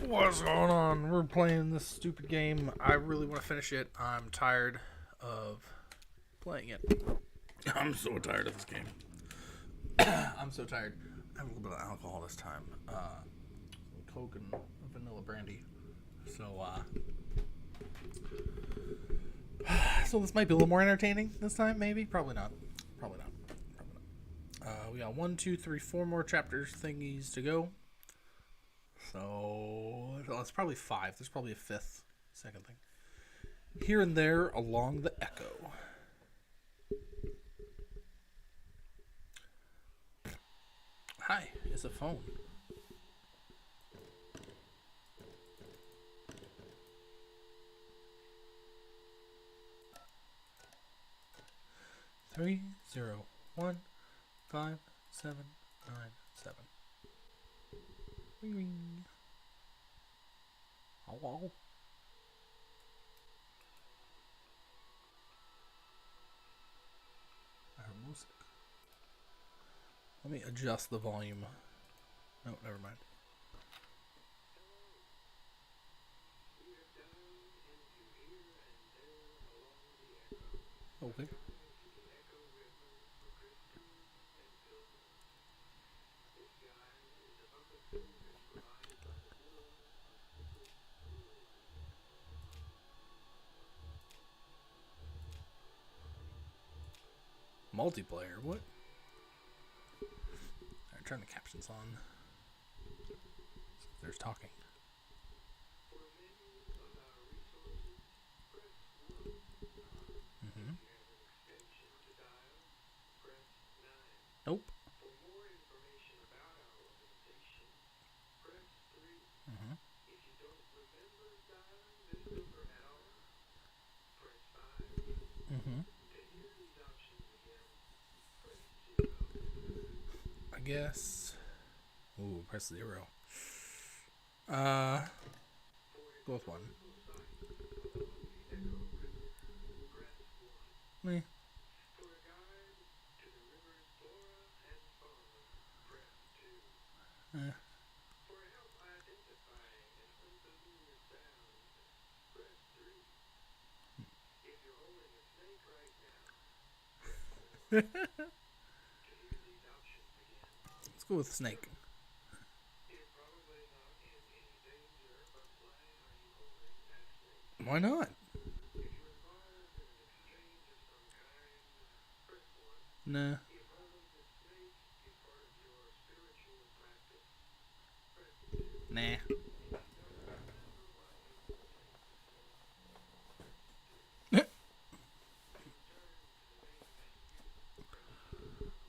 What's going on? We're playing this stupid game. I really want to finish it. I'm tired of playing it. I'm so tired of this game. I'm so tired. I have a little bit of alcohol this time. Coke and vanilla brandy. So this might be a little more entertaining this time, maybe? Probably not. Probably not. We got 1, 2, 3, 4 more chapters thingies to go. So it's probably 5. There's probably a fifth, second thing. Here and there along the echo. Hi, it's a phone. Three 0 1 5 7 9 7. Ring ring. Hello. I heard music. Let me adjust the volume. No, never mind. Okay. Multiplayer, what? Alright, turn the captions on. There's talking. Mm-hmm. Nope. Mm-hmm. Mm-hmm. I guess. Ooh, press 0. Go with 1. Meh. Eh. Let's go with snake. Why not? Nah. Nah.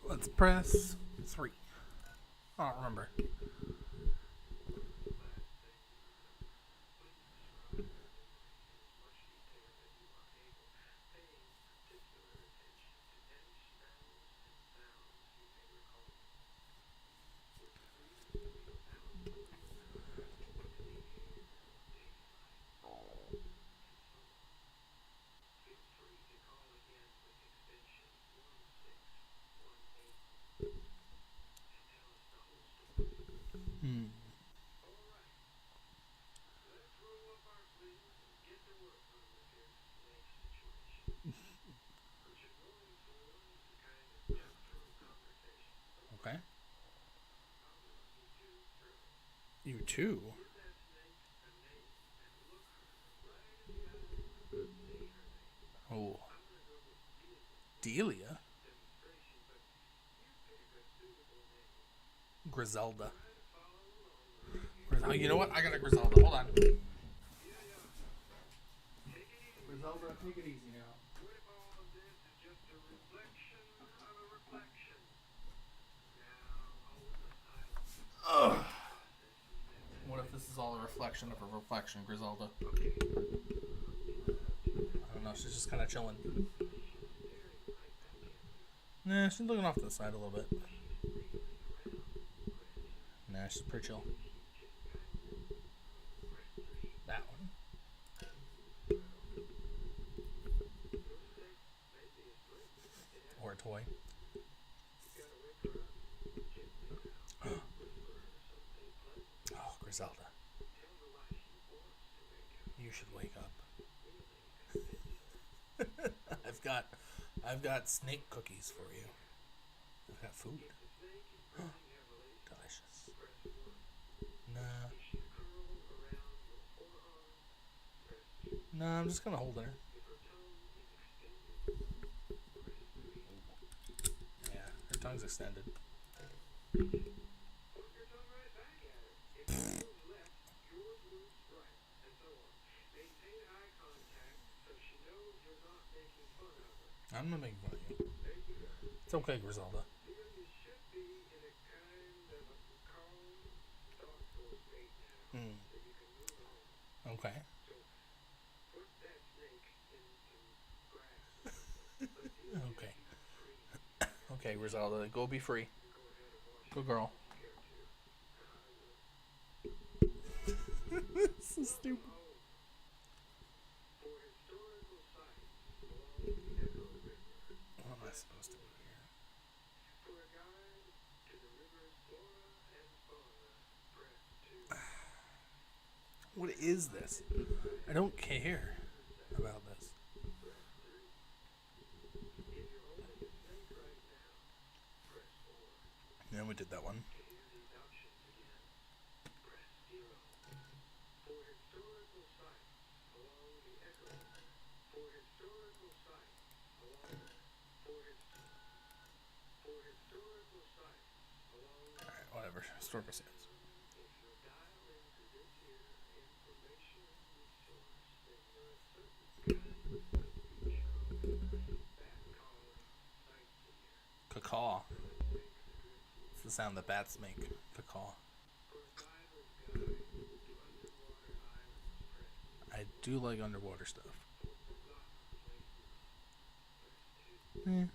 Let's press 3. I don't remember. Okay. You too? Oh. Delia? Griselda. You know what? I got a Griselda. Hold on. Griselda, take it easy now. Ugh. What if this is all a reflection of a reflection, Griselda? I don't know. She's just kind of chilling. Nah, she's looking off to the side a little bit. Nah, she's pretty chill. That one. Or a toy. Oh, Griselda. You should wake up. I've got snake cookies for you. I've got food. Delicious. Nah. Nah, I'm just gonna hold her. Yeah, her tongue's extended. I'm not making fun of you. It's okay, Griselda. Okay. Okay. Okay, Griselda, go be free. Good girl. So stupid. What am I supposed to do here? What is this? I don't care about this. Yeah, we did that one. Alright, whatever. Historical sites. Cacaw. It's the sound that bats make. Cacaw. I do like underwater stuff. Nah.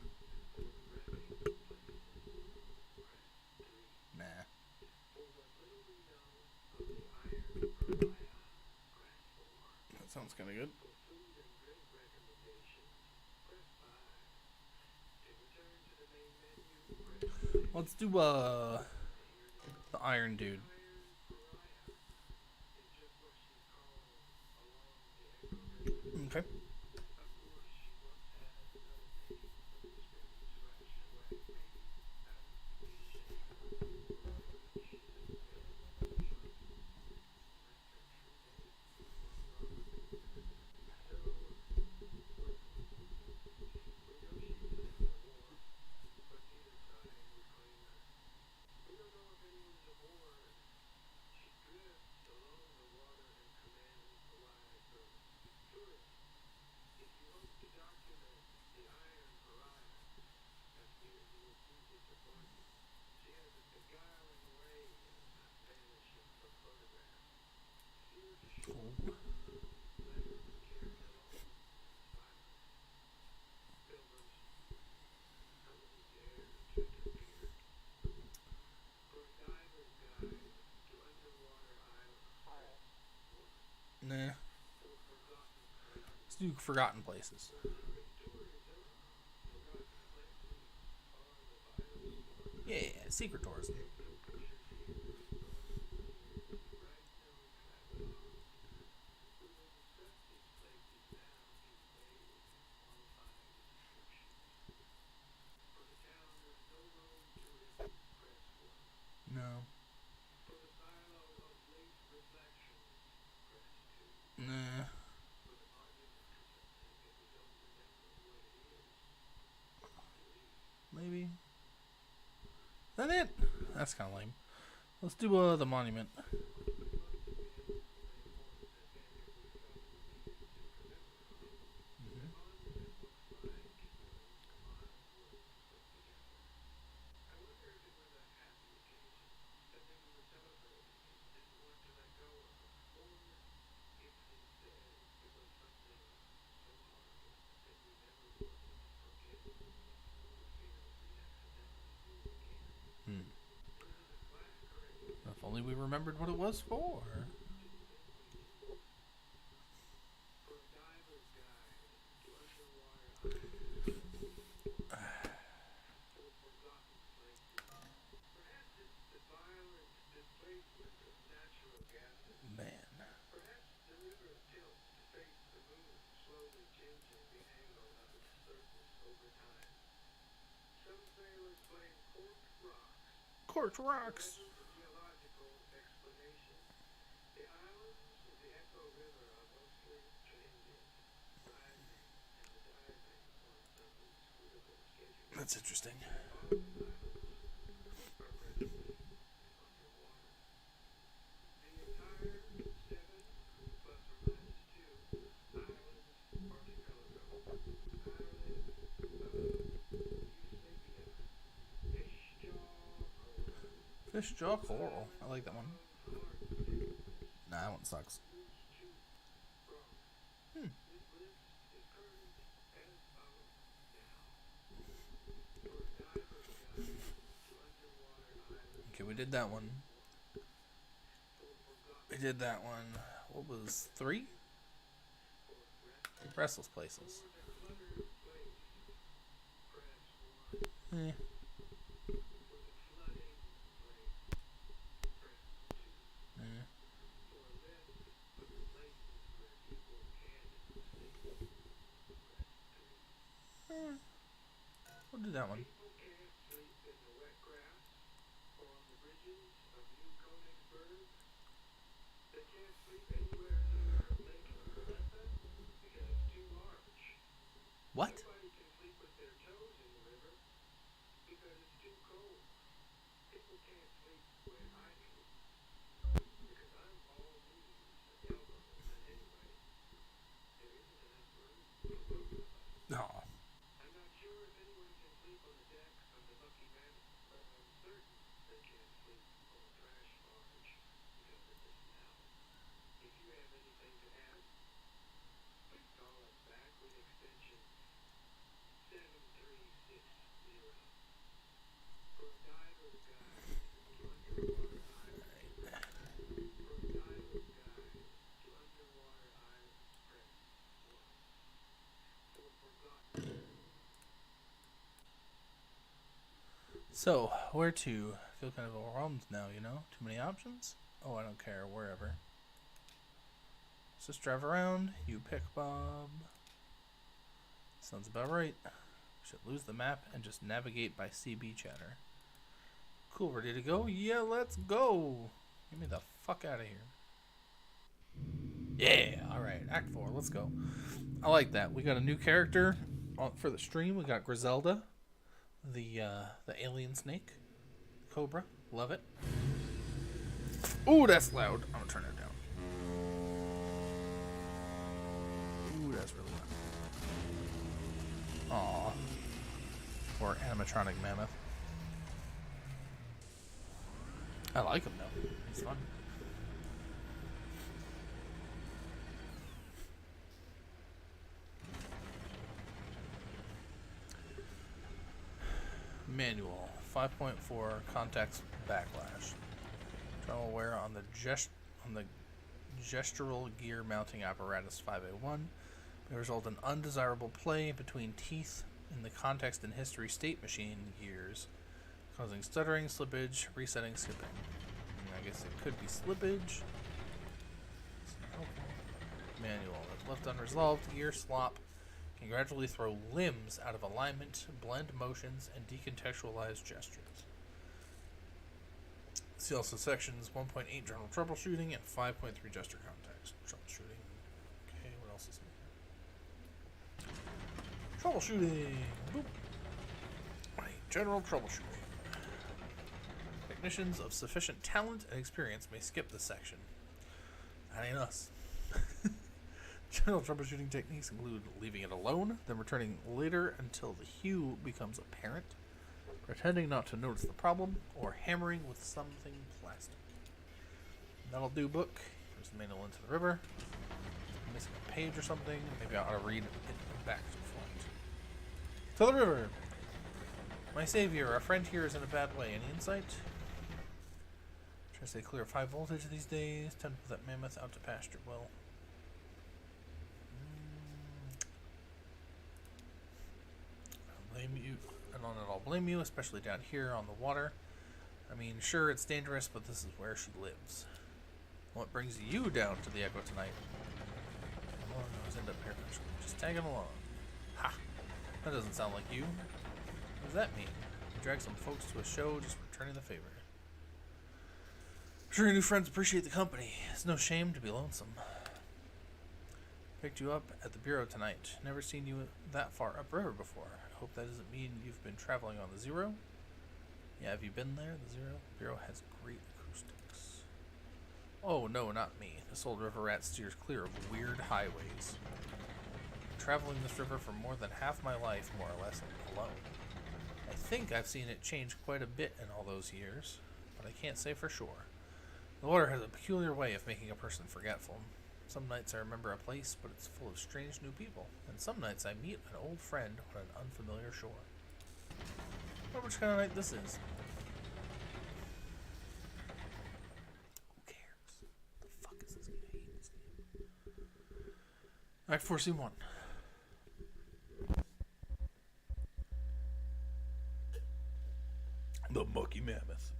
That sounds kind of good. Let's do the Iron Dude. Okay. Cool. Nah. Let's do Forgotten Places. Yeah, secret tourism. No. Nah. Maybe. Is that it? That's kind of lame. Let's do the monument. If only we remembered what it was for. Man. Cork rocks. That's interesting. Fish jaw coral. I like that one. Nah, that one sucks. Okay, we did that one. We did that one. What was 3? Restless Places. Eh. We'll do that one. What? No. So, where to? I feel kind of overwhelmed now, you know? Too many options? Oh, I don't care, wherever. Let's just drive around. You pick, Bob. Sounds about right. We should lose the map and just navigate by CB chatter. Cool, ready to go? Yeah, let's go! Get me the fuck out of here. Yeah, alright, Act 4, let's go. I like that. We got a new character for the stream. We got Griselda, the alien snake. Cobra, love it. Ooh, that's loud. I'm gonna turn it down. Ooh, that's really loud. Aww. Or animatronic mammoth. I like him though. He's fun. Manual 5.4 context backlash. Travel wear on the gestural gear mounting apparatus 5A1 may result in undesirable play between teeth in the context and history state machine gears, causing stuttering, slippage, resetting, skipping. I guess it could be slippage. Manual. If left unresolved, gear slop can gradually throw limbs out of alignment, blend motions, and decontextualize gestures. See also sections 1.8 general troubleshooting and 5.3 gesture context troubleshooting. Okay, what else is in here? Troubleshooting. Boop. Right, general troubleshooting. Technicians of sufficient talent and experience may skip this section. That ain't us. General troubleshooting techniques include leaving it alone, then returning later until the hue becomes apparent, pretending not to notice the problem, or hammering with something plastic. That'll do, book. There's the manual into the river. I'm missing a page or something. Maybe I ought to read it back to front. To the river! My savior, our friend here is in a bad way. Any insight? Try to stay clear of high voltage these days. Time to put that mammoth out to pasture well. Blame you, and on it I'll blame you, especially down here on the water. I mean, sure, it's dangerous, but this is where she lives. What brings you down to the Echo tonight? Come on, I was end up here. Just tagging along. Ha! That doesn't sound like you. What does that mean? You drag some folks to a show, just returning the favor. I'm sure your new friends appreciate the company. It's no shame to be lonesome. Picked you up at the bureau tonight. Never seen you that far upriver before. I hope that doesn't mean you've been traveling on the Zero. Yeah, have you been there? The Zero? The bureau has great acoustics. Oh, no, not me. This old river rat steers clear of weird highways. Traveling this river for more than half my life, more or less, alone. I think I've seen it change quite a bit in all those years, but I can't say for sure. The water has a peculiar way of making a person forgetful. Some nights I remember a place, but it's full of strange new people, and some nights I meet an old friend on an unfamiliar shore. I wonder which kind of night this is. Who cares? The fuck is this game? I hate this game. Act 4, Scene 1. The Mucky Mammoth.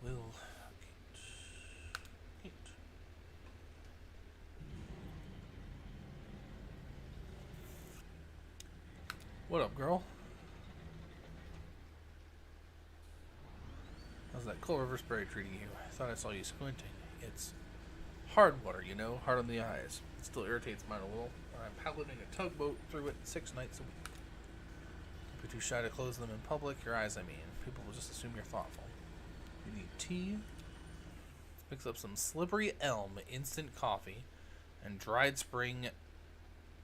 Will Kate. What up, girl? How's that cold river spray treating you? I thought I saw you squinting. It's hard water, you know, hard on the eyes. It still irritates mine a little. I'm piloting a tugboat through it 6 nights a week. Don't be too shy to close them in public. Your eyes, I mean. People will just assume you're thoughtful. You need tea. Mix up some slippery elm instant coffee and dried spring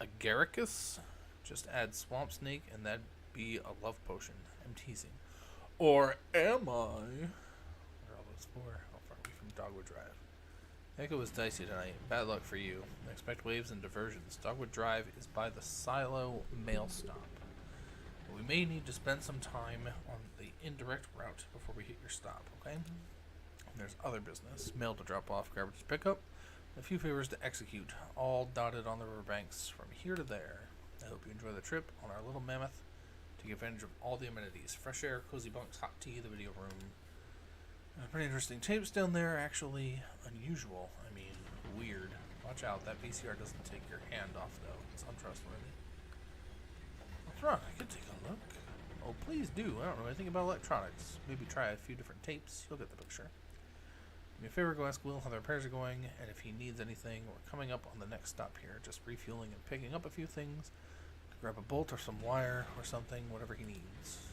agaricus. Just add swamp snake and that'd be a love potion. I'm teasing. Or am I? What are all those for? How far are we from Dogwood Drive? Echo was dicey tonight. Bad luck for you. Expect waves and diversions. Dogwood Drive is by the Silo mail stop. But we may need to spend some time on the indirect route before we hit your stop, okay? And there's other business. Mail to drop off, garbage to pick up, a few favors to execute, all dotted on the riverbanks from here to there. I hope you enjoy the trip on our little mammoth. Take advantage of all the amenities. Fresh air, cozy bunks, hot tea, the video room. Pretty interesting tapes down there, actually unusual. I mean, weird. Watch out, that VCR doesn't take your hand off, though. It's untrustworthy. What's wrong? I could take a look. Oh, please do. I don't know anything about electronics. Maybe try a few different tapes. You'll get the picture. Do me a favor, go ask Will how the repairs are going, and if he needs anything. We're coming up on the next stop here. Just refueling and picking up a few things. Grab a bolt or some wire or something, whatever he needs.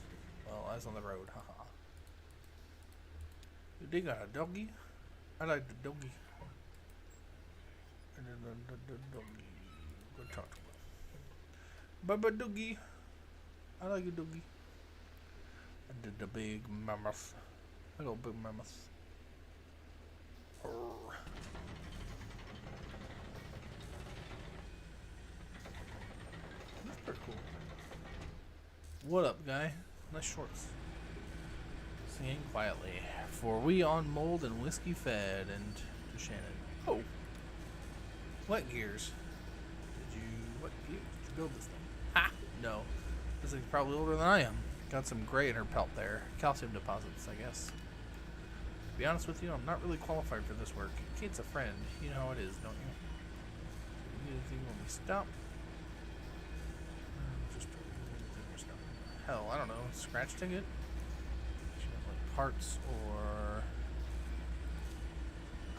Well, eyes on the road, haha. They got a doggy? I like the doggy. The doggy. Go talk to him. Baba doggy. I like a doggy. I did the big mammoth. Hello, big mammoth. Arr. That's pretty cool. What up, guy? Nice shorts. Singing quietly, for we on mold and whiskey fed, and to Shannon. Oh, what gears? What gears did you build this thing? Ha! No, this thing's probably older than I am. Got some gray in her pelt there. Calcium deposits, I guess. To be honest with you, I'm not really qualified for this work. Kate's a friend. You know how it is, don't you? You need anything when we stop? Hell, I don't know. Scratch ticket? Parts or...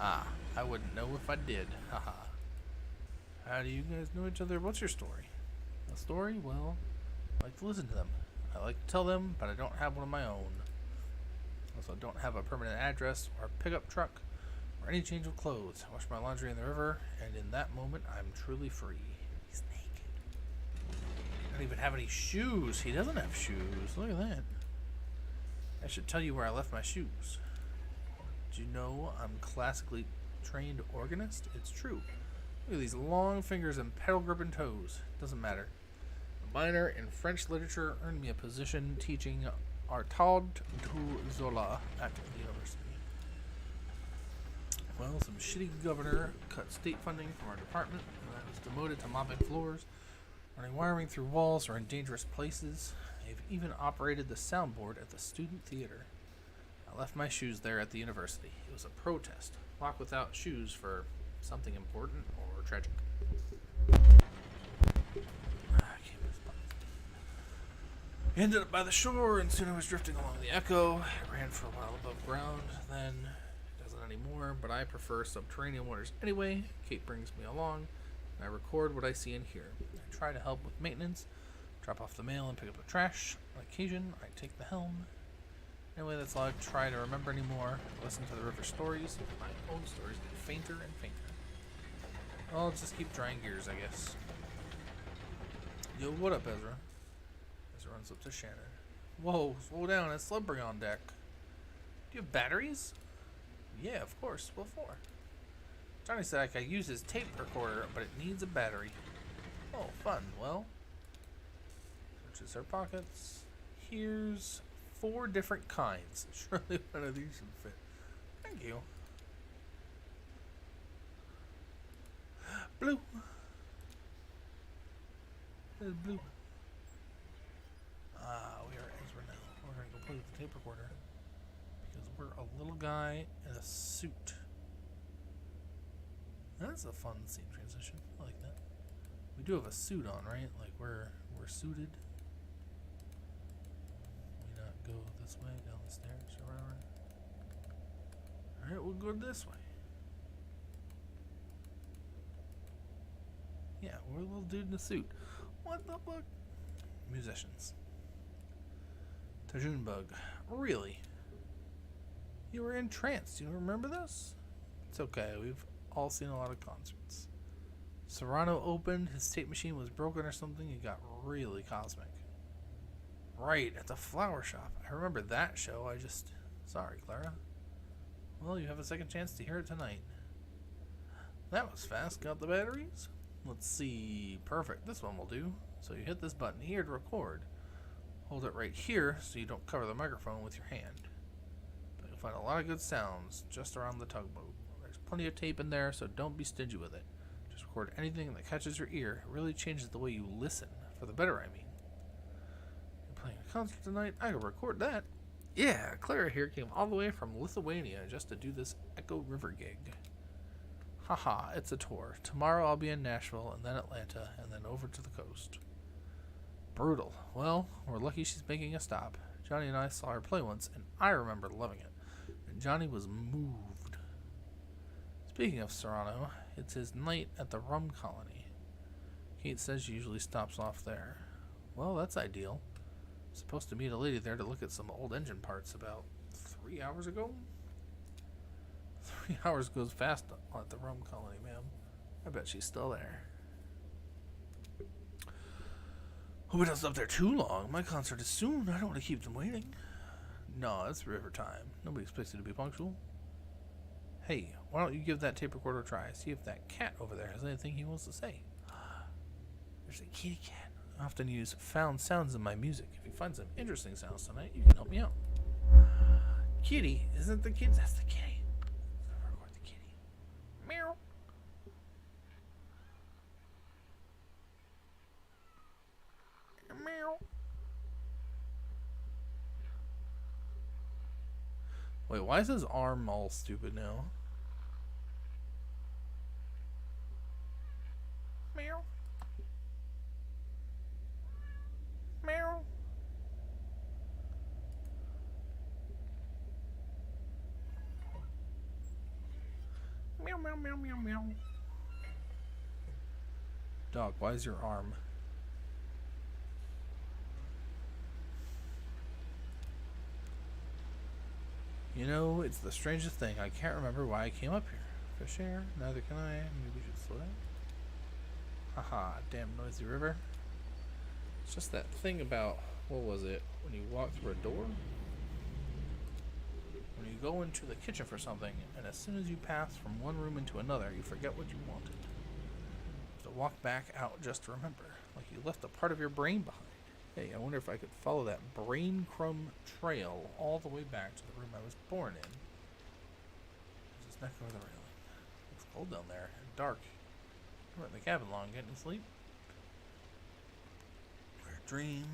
I wouldn't know if I did. Haha. How do you guys know each other? What's your story? A story? Well, I like to listen to them. I like to tell them, but I don't have one of my own. Also, I don't have a permanent address or a pickup truck or any change of clothes. I wash my laundry in the river, and in that moment, I'm truly free. He's naked. I don't even have any shoes. He doesn't have shoes. Look at that. I should tell you where I left my shoes. Do you know I'm classically trained organist? It's true. Look at these long fingers and pedal gripping toes. Doesn't matter. A minor in French literature earned me a position teaching Artaud du Zola at the university. Well, some shitty governor cut state funding from our department, and I was demoted to mopping floors, running wiring through walls, or in dangerous places. I've even operated the soundboard at the student theater. I left my shoes there at the university. It was a protest. Walk without shoes for something important or tragic. I ended up by the shore, and soon I was drifting along the echo. It ran for a while above ground, then it doesn't anymore, but I prefer subterranean waters anyway. Kate brings me along, and I record what I see and hear. I try to help with maintenance, drop off the mail and pick up the trash. On occasion, I take the helm. Anyway, that's all I try to remember anymore. Listen to the river stories. My own stories get fainter and fainter. Well, I'll just keep drying gears, I guess. Yo, what up, Ezra? Ezra runs up to Shannon. Whoa, slow down. It's slippery on deck. Do you have batteries? Yeah, of course. What for? Johnny said I could use his tape recorder, but it needs a battery. Oh, fun. Well, searches her pockets. Here's 4 different kinds. Surely one of these should fit. Thank you. Blue. There's blue. We are Ezra now. We're going to go play with the tape recorder. Because we're a little guy in a suit. That's a fun scene transition. I like that. We do have a suit on, right? Like we're suited. We not go this way, down the stairs, or whatever. Alright, we'll go this way. Yeah, we're a little dude in a suit. What the fuck? Musicians. Tajun Bug. Really? You were entranced. Do you remember this? It's okay. We've all seen a lot of concerts. Serrano opened. His tape machine was broken or something. It got really cosmic. Right, at the flower shop. I remember that show. Sorry, Clara. Well, you have a second chance to hear it tonight. That was fast. Got the batteries? Let's see. Perfect. This one will do. So you hit this button here to record. Hold it right here so you don't cover the microphone with your hand. But you'll find a lot of good sounds just around the tugboat. There's plenty of tape in there, so don't be stingy with it. Just record anything that catches your ear. It really changes the way you listen. For the better, I mean. You're playing a concert tonight? I can record that. Yeah, Clara here came all the way from Lithuania just to do this Echo River gig. Haha, it's a tour. Tomorrow I'll be in Nashville, and then Atlanta, and then over to the coast. Brutal. Well, we're lucky she's making a stop. Johnny and I saw her play once, and I remember loving it. And Johnny was moved. Speaking of Serrano, it's his night at the rum colony. Kate says she usually stops off there. Well, that's ideal. I'm supposed to meet a lady there to look at some old engine parts about 3 hours ago. 3 hours goes fast at the rum colony, ma'am. I bet she's still there. Hope it doesn't stop there too long. My concert is soon. I don't want to keep them waiting. No, it's river time. Nobody expects you to be punctual. Hey, why don't you give that tape recorder a try? See if that cat over there has anything he wants to say. There's a kitty cat. I often use found sounds in my music. If you find some interesting sounds tonight, you can help me out. Kitty? Isn't the kitty? That's the kitty. Record the kitty. Meow. Meow. Wait, why is his arm all stupid now? Meow. Meow. Meow, meow, meow, meow, meow. Dog, why is your arm? You know, it's the strangest thing. I can't remember why I came up here. Fish air? Neither can I. Maybe we should slow down. Haha, damn noisy river. It's just that thing about, what was it? When you walk through a door? When you go into the kitchen for something, and as soon as you pass from one room into another, you forget what you wanted. You have to walk back out just to remember. Like you left a part of your brain behind. Hey, I wonder if I could follow that brain crumb trail all the way back to the room I was born in. There's this neck over the railing. It's cold down there and dark. You weren't in the cabin long, getting sleep. Weird dream.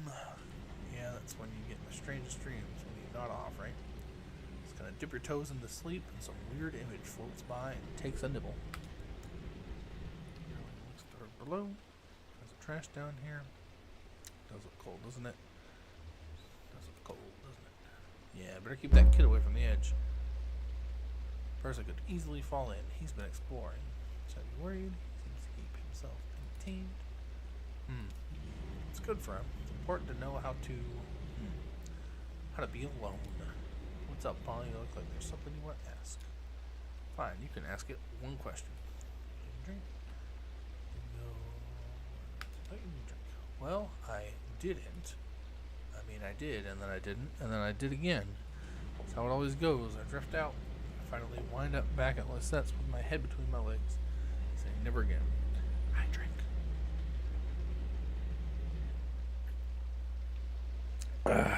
Yeah, that's when you get the strangest dreams, when you nod off, right? Just gonna dip your toes into sleep and some weird image floats by and takes a nibble. below. There's a trash down here. Does look cold, doesn't it? Does look cold, doesn't it? Yeah, better keep that kid away from the edge. Person could easily fall in. He's been exploring. Should I be worried? He seems to keep himself contained. It's good for him. It's important to know how to be alone. What's up, Polly? You look like there's something you want to ask. Fine, you can ask it one question. Drink. Well, I didn't. I mean, I did, and then I didn't, and then I did again. That's how it always goes. I drift out. I finally wind up back at Lisette's with my head between my legs, saying never again. I drink.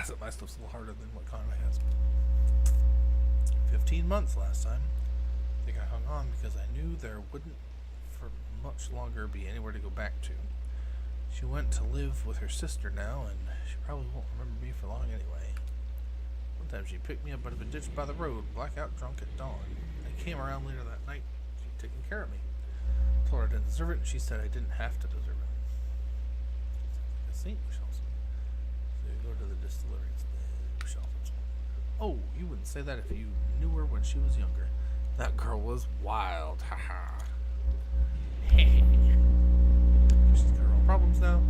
So my stuff's a little harder than what Conway has. 15 months last time. I think I hung on because I knew there wouldn't for much longer be anywhere to go back to. She went to live with her sister now, and she probably won't remember me for long anyway. One time she picked me up out of a ditch by the road, blackout drunk at dawn. I came around later that night. She'd taken care of me. I told her I didn't deserve it, and she said I didn't have to deserve it. Sounds like a saint, Shelson. So you go to the distillery instead, Shelson. Oh, you wouldn't say that if you knew her when she was younger. That girl was wild, haha. She's got her own problems now.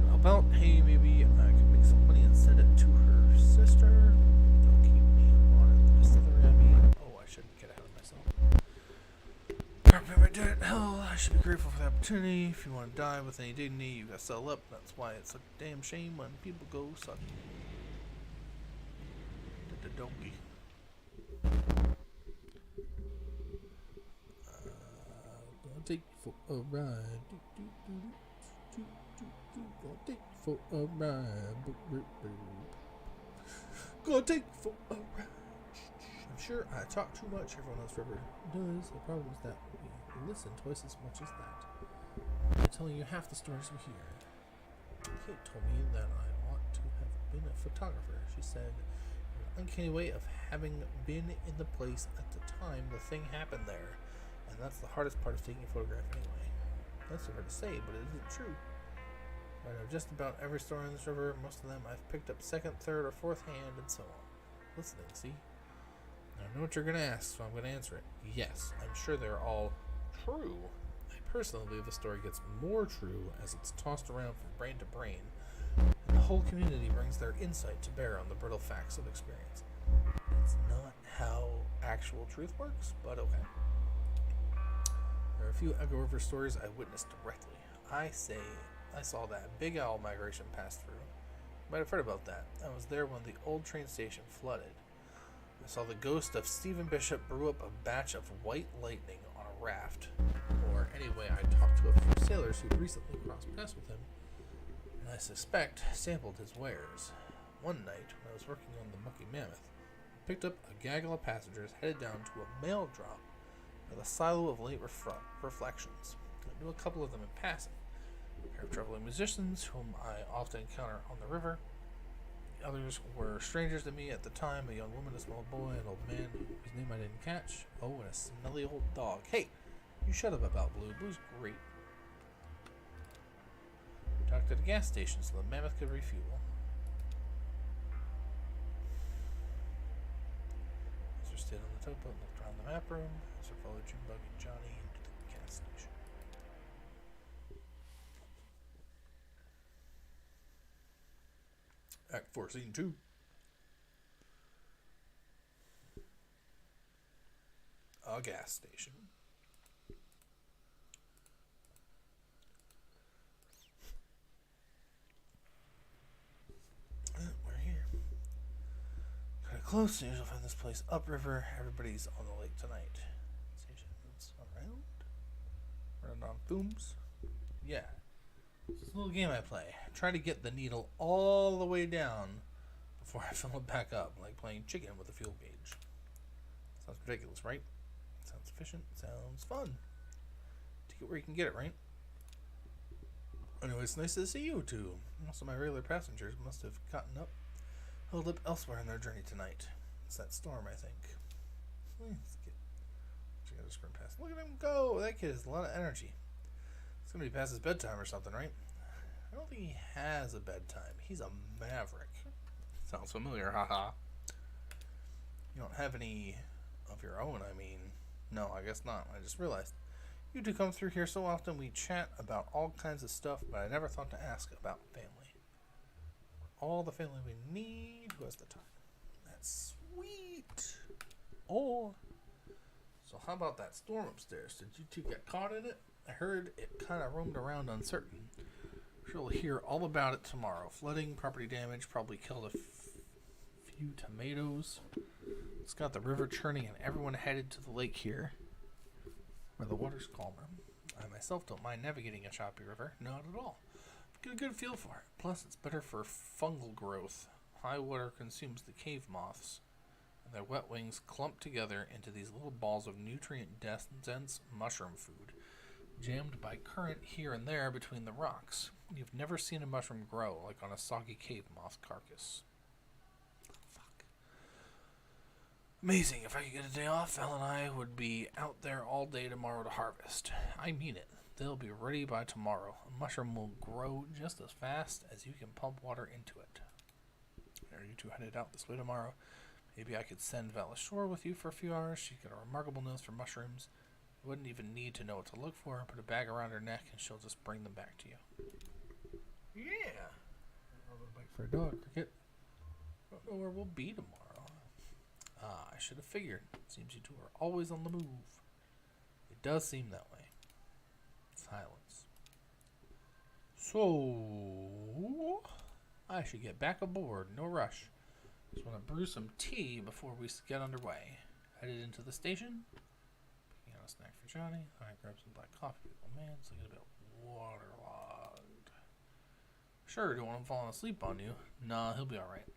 She'll help out. Hey, maybe I could make some money and send it to her sister. They'll keep me on at the distillery. I mean, oh, I shouldn't get ahead of myself. Can't pay my debt. Hell, I should be grateful for the opportunity. If you want to die with any dignity, you gotta settle up. That's why it's a damn shame when people go suck. The donkey. Gonna take you for a ride. Gonna take you for a ride. Gonna take you for a ride. I'm sure I talk too much. Everyone else River does. The problem is that we listen twice as much as that. I'm telling you half the stories we hear. Kate told me that I ought to have been a photographer. She said, an uncanny way of having been in the place at the time the thing happened there. And that's the hardest part of taking a photograph anyway. That's hard to say, but it isn't true. I know just about every story on this river. Most of them I've picked up second, third, or fourth hand, and so on. Listening, see? I know what you're going to ask, so I'm going to answer it. Yes, I'm sure they're all true. I personally believe the story gets more true as it's tossed around from brain to brain, and the whole community brings their insight to bear on the brittle facts of experience. It's not how actual truth works, but okay. There are a few Echo River stories I witnessed directly. I saw that big owl migration pass through. You might have heard about that. I was there when the old train station flooded. I saw the ghost of Stephen Bishop brew up a batch of white lightning on a raft. Or anyway, I talked to a few sailors who recently crossed paths with him, and I suspect sampled his wares. One night, when I was working on the Mucky Mammoth, I picked up a gaggle of passengers headed down to a mail drop by the silo of late reflections. I knew a couple of them in passing. A pair of traveling musicians whom I often encounter on the river. The others were strangers to me at the time, a young woman, a small boy, an old man whose name I didn't catch. Oh, and a smelly old dog. Hey, you shut up about Blue. Blue's great. We talked at a gas station so the Mammoth could refuel. Ezra stayed on the towboat and looked around the map room. Ezra followed Junebug and Johnny into the gas station. Act 4, Scene 2. A gas station. We're here. Kind of close. You'll find this place upriver. Everybody's on the lake tonight. Station's around. Running on booms. Yeah. It's a little game I play. Try to get the needle all the way down before I fill it back up, like playing chicken with a fuel gauge. Sounds ridiculous, right? Sounds efficient. Sounds fun. Take it where you can get it, right? Anyway, it's nice to see you two. Most of my regular passengers must have held up elsewhere in their journey tonight. It's that storm, I think. Let's get a sprint pass. Look at him go! That kid has a lot of energy. It's gonna be past his bedtime or something, right? I don't think he has a bedtime. He's a maverick. Sounds familiar, haha. You don't have any of your own, I mean. No, I guess not. I just realized. You two come through here so often, we chat about all kinds of stuff, but I never thought to ask about family. All the family we need. Who has the time? That's sweet. Oh. So how about that storm upstairs? Did you two get caught in it? I heard it kind of roamed around uncertain. She'll hear all about it tomorrow. Flooding, property damage, probably killed a few tomatoes. It's got the river churning and everyone headed to the lake here, where the water's calmer. I myself don't mind navigating a choppy river. Not at all. Get a good feel for it. Plus, it's better for fungal growth. High water consumes the cave moths, and their wet wings clump together into these little balls of nutrient-dense mushroom food, jammed by current here and there between the rocks. You've never seen a mushroom grow like on a soggy cave moth carcass. Fuck. Amazing. If I could get a day off, Al and I would be out there all day tomorrow to harvest. I mean it. They'll be ready by tomorrow. A mushroom will grow just as fast as you can pump water into it. Are you two headed out this way tomorrow? Maybe I could send Val ashore with you for a few hours. She's got a remarkable nose for mushrooms. You wouldn't even need to know what to look for. Put a bag around her neck and she'll just bring them back to you. Yeah. I'll go bite for a dog, Cricket. I don't know where we'll be tomorrow. I should have figured. Seems you two are always on the move. It does seem that way. Silence. So, I should get back aboard. No rush. Just want to brew some tea before we get underway. Headed into the station. Picking out a snack for Johnny. I grab some black coffee. Oh man, it's looking a bit waterlogged. Sure, don't want him falling asleep on you. Nah, he'll be alright.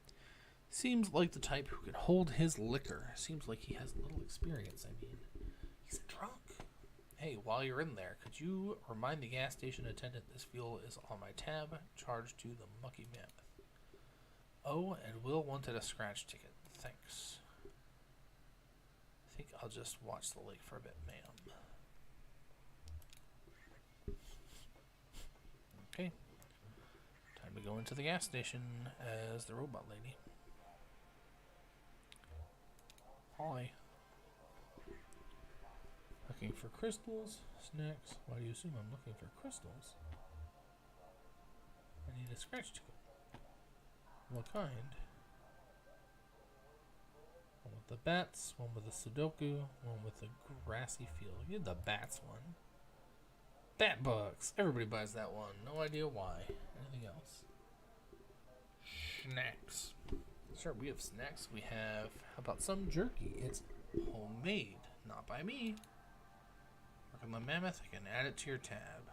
Seems like the type who can hold his liquor. Seems like he has little experience, I mean. He's a drunk. Hey, while you're in there, could you remind the gas station attendant this fuel is on my tab, charged to the Mucky Mammoth? Oh, and Will wanted a scratch ticket. Thanks. I think I'll just watch the lake for a bit, ma'am. Okay. Time to go into the gas station as the robot lady. Hi. Looking for crystals, snacks. Why do you assume I'm looking for crystals? I need a scratch ticket. What kind? One with the bats, one with the Sudoku, one with the grassy field. Get the bats one. Bat bugs. Everybody buys that one. No idea why. Anything else? Snacks. Sure, we have snacks. We have, how about some jerky? It's homemade. Not by me. Work on the mammoth. I can add it to your tab.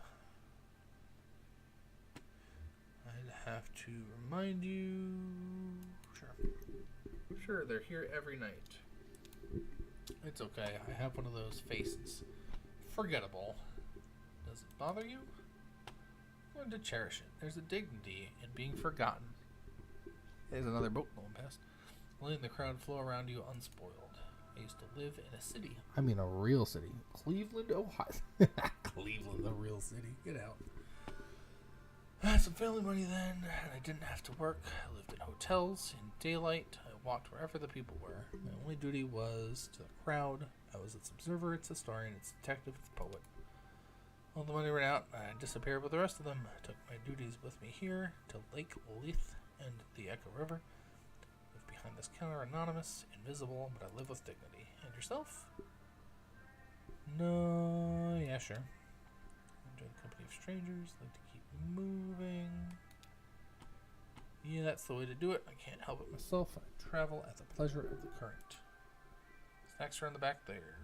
I'd have to remind you. Sure, they're here every night. It's okay. I have one of those faces. Forgettable. Does it bother you? Learn to cherish it. There's a dignity in being forgotten. There's another boat going past. Letting the crowd flow around you unspoiled. I used to live in a city. I mean a real city. Cleveland, Ohio. Cleveland, the real city. Get out. I had some family money then, and I didn't have to work. I lived in hotels, in daylight. I walked wherever the people were. My only duty was to the crowd. I was its observer, its historian, its detective, its poet. All the money ran out, I disappeared with the rest of them. I took my duties with me here to Lake Leith and the Echo River. Live behind this counter, anonymous, invisible, but I live with dignity. And yourself? No, yeah, sure. Enjoy the company of strangers, like to keep moving. Yeah, that's the way to do it. I can't help it myself. I travel at the pleasure of the current. Snacks are in the back there.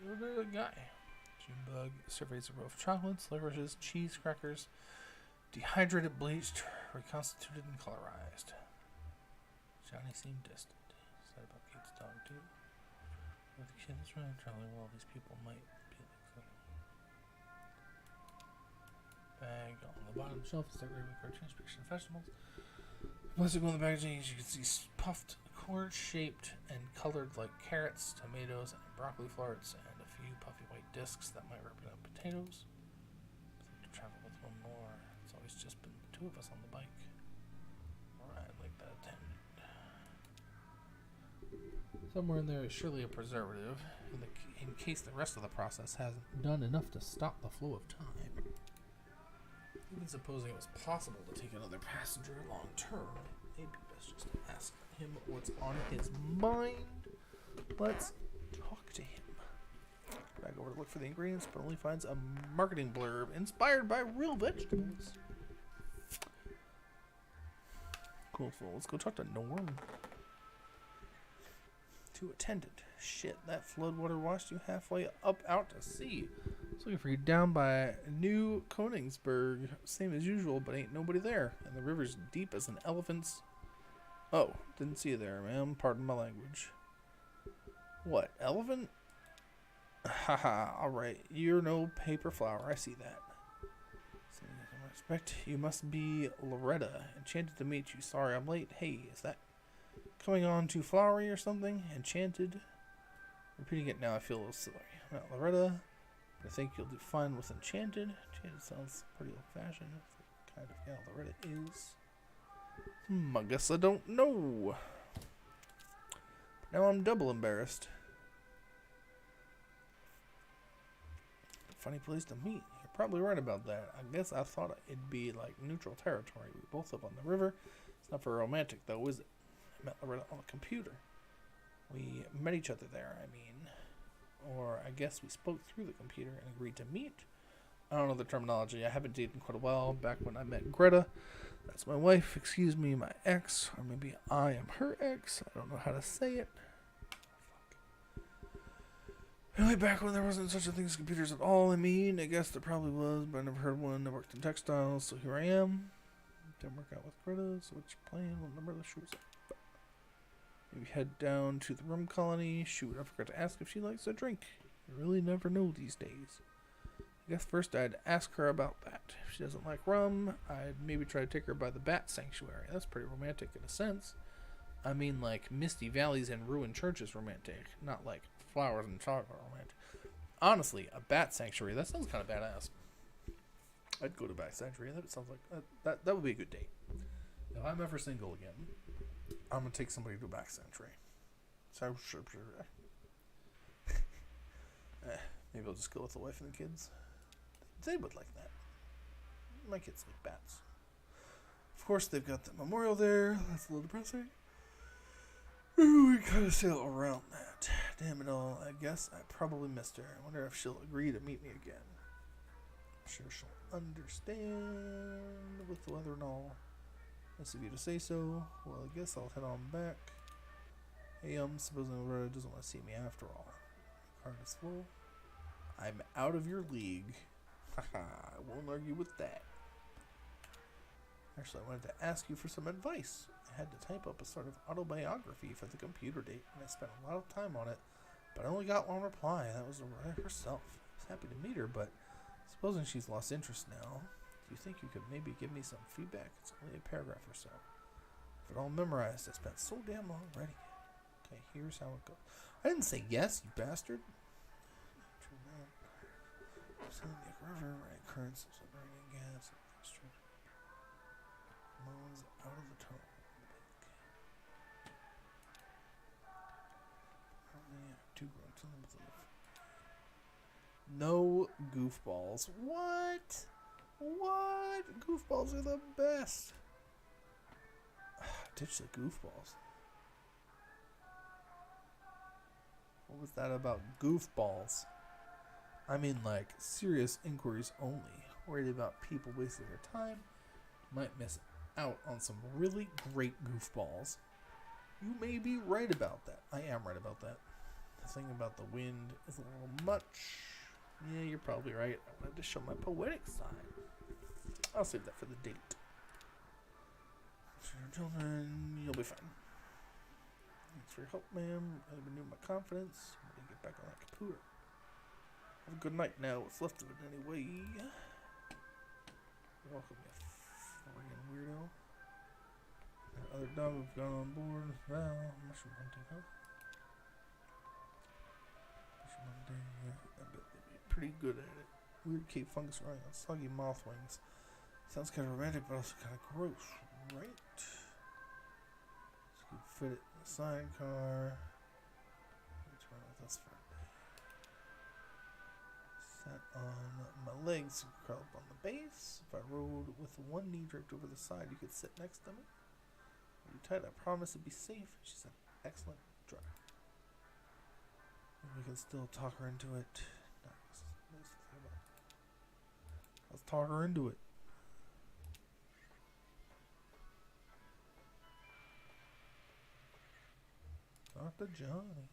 You're a good guy. Junebug surveys a row of chocolates, licorices, cheese, crackers, dehydrated, bleached, reconstituted, and colorized. Johnny seemed distant. Said about Kate's dog, too. With the kids around, traveling well, these people might be like something. Bag on the bottom shelf is decorated with cartoons, pictures, and vegetables. Plastic on the packaging, as you can see, puffed Horn-shaped and colored like carrots, tomatoes, and broccoli florets, and a few puffy white discs that might represent potatoes. To travel with one more. It's always just been the two of us on the bike. Alright, like that attendant. Somewhere in there is surely a preservative, in case the rest of the process hasn't done enough to stop the flow of time. Even supposing it was possible to take another passenger long term, it may be best just to ask him what's on his mind. Let's talk to him. Back over to look for the ingredients, but only finds a marketing blurb inspired by real vegetables. Cool, so let's go talk to Norm. To attendant. Shit, that floodwater washed you halfway up out to sea. I was looking for you down by New Koningsberg. Same as usual, but ain't nobody there. And the river's deep as an elephant's. Oh, didn't see you there, ma'am. Pardon my language. What, elephant? Haha, alright. You're no paper flower, I see that. So, I expect you must be Loretta. Enchanted to meet you. Sorry I'm late. Hey, is that coming on too flowery or something? Enchanted. Repeating it now, I feel a little silly. Not Loretta. I think you'll do fine with Enchanted. Enchanted sounds pretty old-fashioned. That's the kind of gal Loretta is. I guess I don't know. Now I'm double embarrassed. Funny place to meet. You're probably right about that. I guess I thought it'd be like neutral territory. We both live on the river. It's not very romantic though, is it? I met Loretta on the computer. We met each other there, I mean. Or I guess we spoke through the computer and agreed to meet. I don't know the terminology. I haven't dated in quite a while. Back when I met Greta. That's my wife. Excuse me, my ex. Or maybe I am her ex. I don't know how to say it. Anyway, back when there wasn't such a thing as computers at all, I mean, I guess there probably was, but I never heard one. I worked in textiles, so here I am. Didn't work out with Greta, so what's your plan? What number of the shoes up? Maybe head down to the rum colony. Shoot, I forgot to ask if she likes a drink. You really never know these days. I guess first I'd ask her about that. If she doesn't like rum, I'd maybe try to take her by the bat sanctuary. That's pretty romantic in a sense. I mean, like misty valleys and ruined churches romantic, not like flowers and chocolate romantic. Honestly, a bat sanctuary, that sounds kind of badass. I'd go to bat sanctuary. That sounds like that would be a good date. If I'm ever single again, I'm gonna take somebody to a bat sanctuary. So sure. Maybe I'll just go with the wife and the kids. They would like that. My kids like bats. Of course, they've got the memorial there. That's a little depressing. Ooh, we kind of sail around that. Damn it all. I guess I probably missed her. I wonder if she'll agree to meet me again. I'm sure she'll understand with the weather and all. Nice of you to say so. Well, I guess I'll head on back. Hey, supposing Loretta doesn't want to see me after all. My card is full. I'm out of your league. Haha, I won't argue with that. Actually, I wanted to ask you for some advice. I had to type up a sort of autobiography for the computer date, and I spent a lot of time on it, but I only got one reply, and that was Loretta herself. I was happy to meet her, but supposing she's lost interest now, do you think you could maybe give me some feedback? It's only a paragraph or so. If it all memorized, I spent so damn long writing it. Okay, here's how it goes. I didn't say yes, you bastard. River, right currents of submarine gas, moans out of the tunnel. Two no goofballs. What? What? Goofballs are the best. Ditch the goofballs. What was that about goofballs? I mean, like, serious inquiries only. Worried about people wasting their time. Might miss out on some really great goofballs. You may be right about that. I am right about that. The thing about the wind is a little much. Yeah, you're probably right. I wanted to show my poetic side. I'll save that for the date. Children, you'll be fine. Thanks for your help, ma'am. I've renewed my confidence. I'm going to get back on that computer. Have a good night now. What's left of it anyway? You're welcome, you friggin' weirdo. Other dog have gone on board. Well, mushroom hunting, huh? Mushroom hunting, yeah. I bet they'd be pretty good at it. Weird cave fungus running on soggy moth wings. Sounds kind of romantic, but also kind of gross, right? So you could fit it in the sidecar. Let's run with us for a day. Sat on my legs and curl up on the base. If I rode with one knee draped over the side, you could sit next to me. When you tight, I promise it'd be safe. She said, excellent drive. Maybe we can still talk her into it. Nice. Let's talk her into it. Talk to Johnny.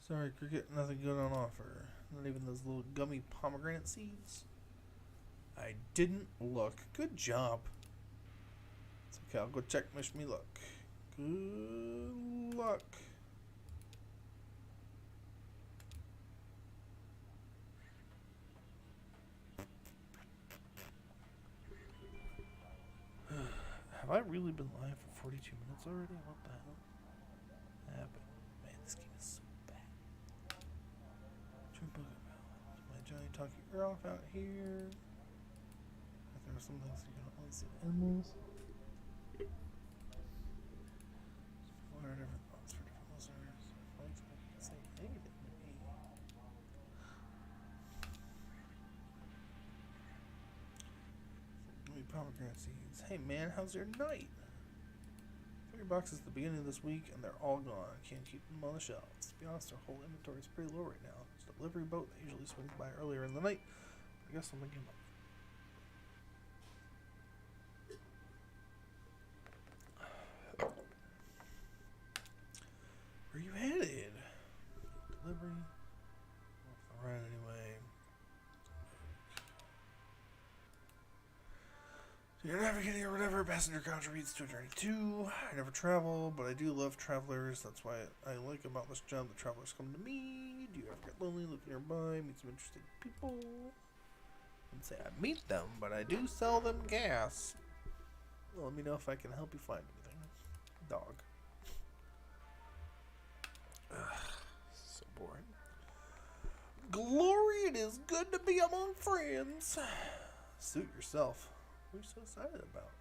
Sorry, Cricket, nothing good on offer. Not even those little gummy pomegranate seeds. I didn't look. Good job. It's okay, I'll go check Mish me luck. Good luck. Have I really been live for 42 minutes already? What the hell happened? Man, this game is so bad. My giant talking ear off out here. There are some things you can only see the animals. What are different thoughts for different listeners? Folks, I can say anything to me. Give me pomegranate seeds. Hey man, how's your night? 3 boxes at the beginning of this week and they're all gone. Can't keep them on the shelves. To be honest, our whole inventory is pretty low right now. There's a delivery boat that usually swings by earlier in the night. I guess I'm gonna give them Where you headed? Delivery. Off the ride anyway. So you're navigating or whatever passenger contributes to a journey too. I never travel, but I do love travelers. That's why I like about this job that travelers come to me. Do you ever get lonely, live nearby, meet some interesting people? I wouldn't say I meet them, but I do sell them gas. Well, let me know if I can help you find anything. Dog. So boring. Glory, it is good to be among friends. Suit yourself. What are you so excited about?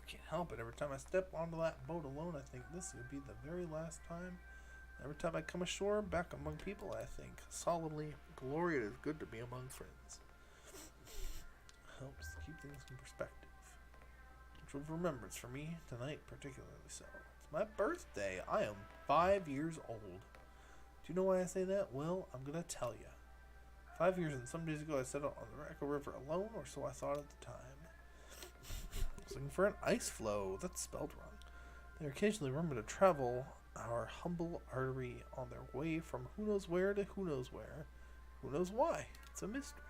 I can't help it. Every time I step onto that boat alone, I think this would be the very last time. Every time I come ashore, back among people, I think solemnly, Glory, it is good to be among friends. Helps keep things in perspective. Which of remembrance for me tonight, particularly so. It's my birthday. I am 5 years old. Do you know why I say that? Well, I'm gonna tell you. 5 years and some days ago, I set out on the Echo River alone, or so I thought at the time. I was looking for an ice floe. That's spelled wrong. They occasionally remember to travel our humble artery on their way from who knows where to who knows where. Who knows why? It's a mystery.